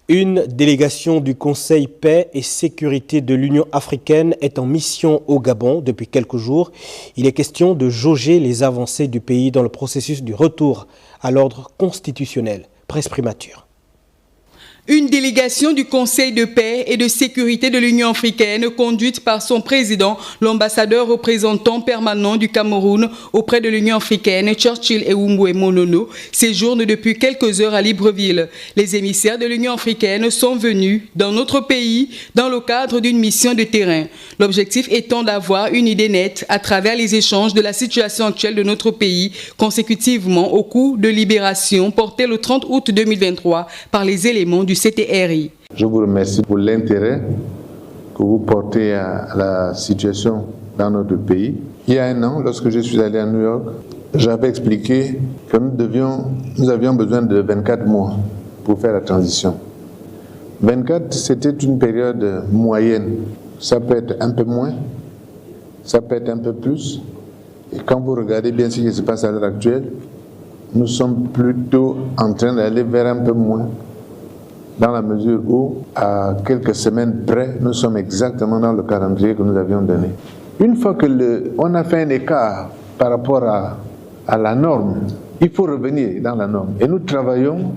Une délégation du Conseil paix et sécurité de l'Union africaine est en mission au Gabon depuis quelques jours. Il est question de jauger les avancées du pays dans le processus du retour à l'ordre constitutionnel. Presse Primature. Une délégation du Conseil de paix et de sécurité de l'Union africaine, conduite par son président, l'ambassadeur représentant permanent du Cameroun auprès de l'Union africaine, Churchill Ewumbwe Monono, séjourne depuis quelques heures à Libreville. Les émissaires de l'Union africaine sont venus dans notre pays dans le cadre d'une mission de terrain. L'objectif étant d'avoir une idée nette à travers les échanges de la situation actuelle de notre pays, consécutivement au coup de libération porté le 30 août 2023 par les éléments du CTRI. Je vous remercie pour l'intérêt que vous portez à la situation dans notre pays. Il y a un an, lorsque je suis allé à New York, j'avais expliqué que nous avions besoin de 24 mois pour faire la transition. 24, c'était une période moyenne. Ça peut être un peu moins, ça peut être un peu plus. Et quand vous regardez bien ce qui se passe à l'heure actuelle, nous sommes plutôt en train d'aller vers un peu moins, dans la mesure où, à quelques semaines près, nous sommes exactement dans le calendrier que nous avions donné. Une fois que on a fait un écart par rapport à la norme, il faut revenir dans la norme. Et nous travaillons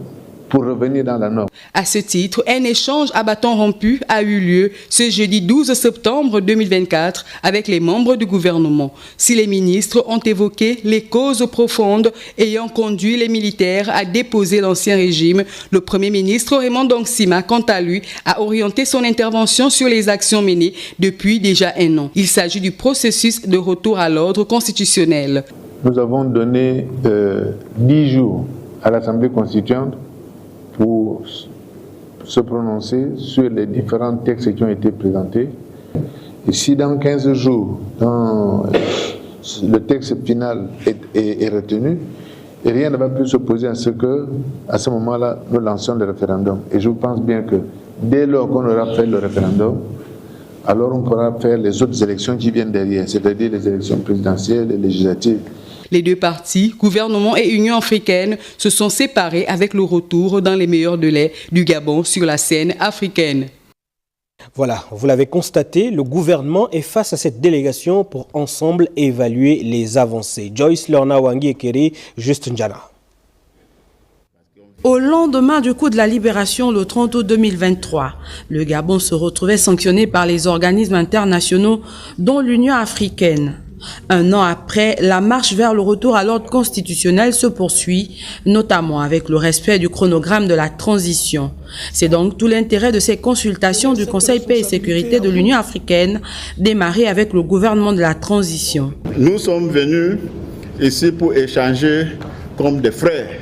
pour revenir dans la norme. À ce titre, un échange à bâton rompu a eu lieu ce jeudi 12 septembre 2024 avec les membres du gouvernement. Si les ministres ont évoqué les causes profondes ayant conduit les militaires à déposer l'ancien régime, le Premier ministre Raymond Dongsima, quant à lui, a orienté son intervention sur les actions menées depuis déjà un an. Il s'agit du processus de retour à l'ordre constitutionnel. Nous avons donné 10 jours à l'Assemblée constituante pour se prononcer sur les différents textes qui ont été présentés. Et si dans 15 jours, le texte final est retenu, et rien ne va plus s'opposer à ce que, à ce moment-là, nous lancions le référendum. Et je pense bien que dès lors qu'on aura fait le référendum, alors on pourra faire les autres élections qui viennent derrière, c'est-à-dire les élections présidentielles et législatives. Les deux partis, gouvernement et Union africaine, se sont séparés avec le retour dans les meilleurs délais du Gabon sur la scène africaine. Voilà, vous l'avez constaté, le gouvernement est face à cette délégation pour ensemble évaluer les avancées. Joyce Lorna Wangi Ekeri, Juste Njana. Au lendemain du coup de la libération le 30 août 2023, le Gabon se retrouvait sanctionné par les organismes internationaux dont l'Union africaine. Un an après, la marche vers le retour à l'ordre constitutionnel se poursuit, notamment avec le respect du chronogramme de la transition. C'est donc tout l'intérêt de ces consultations du Conseil paix et sécurité de l'Union africaine, démarrées avec le gouvernement de la transition. Nous sommes venus ici pour échanger comme des frères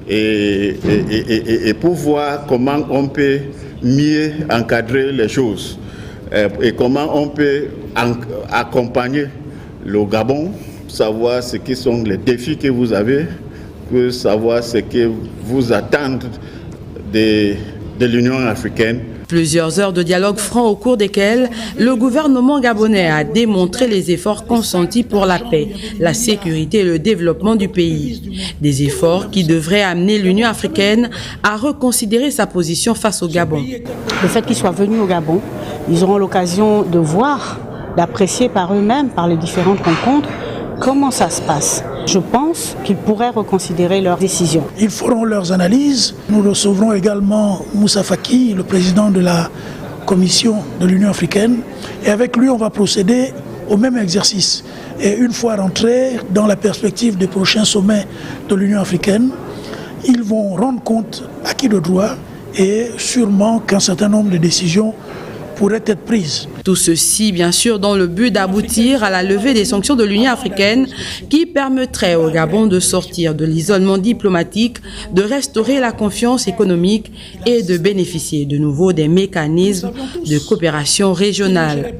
et pour voir comment on peut mieux encadrer les choses et comment on peut accompagner le Gabon, savoir ce qui sont les défis que vous avez, pour savoir ce que vous attendez de l'Union africaine. Plusieurs heures de dialogue franc au cours desquels le gouvernement gabonais a démontré les efforts consentis pour la paix, la sécurité et le développement du pays. Des efforts qui devraient amener l'Union africaine à reconsidérer sa position face au Gabon. Le fait qu'ils soient venus au Gabon, ils auront l'occasion de voir, d'apprécier par eux-mêmes, par les différentes rencontres, comment ça se passe. Je pense qu'ils pourraient reconsidérer leurs décisions. Ils feront leurs analyses. Nous recevrons également Moussa Faki, le président de la Commission de l'Union africaine. Et avec lui, on va procéder au même exercice. Et une fois rentrés dans la perspective des prochains sommets de l'Union africaine, ils vont rendre compte à qui de droit et sûrement qu'un certain nombre de décisions pourraient être prises. Tout ceci, bien sûr, dans le but d'aboutir à la levée des sanctions de l'Union africaine qui permettrait au Gabon de sortir de l'isolement diplomatique, de restaurer la confiance économique et de bénéficier de nouveau des mécanismes de coopération régionale.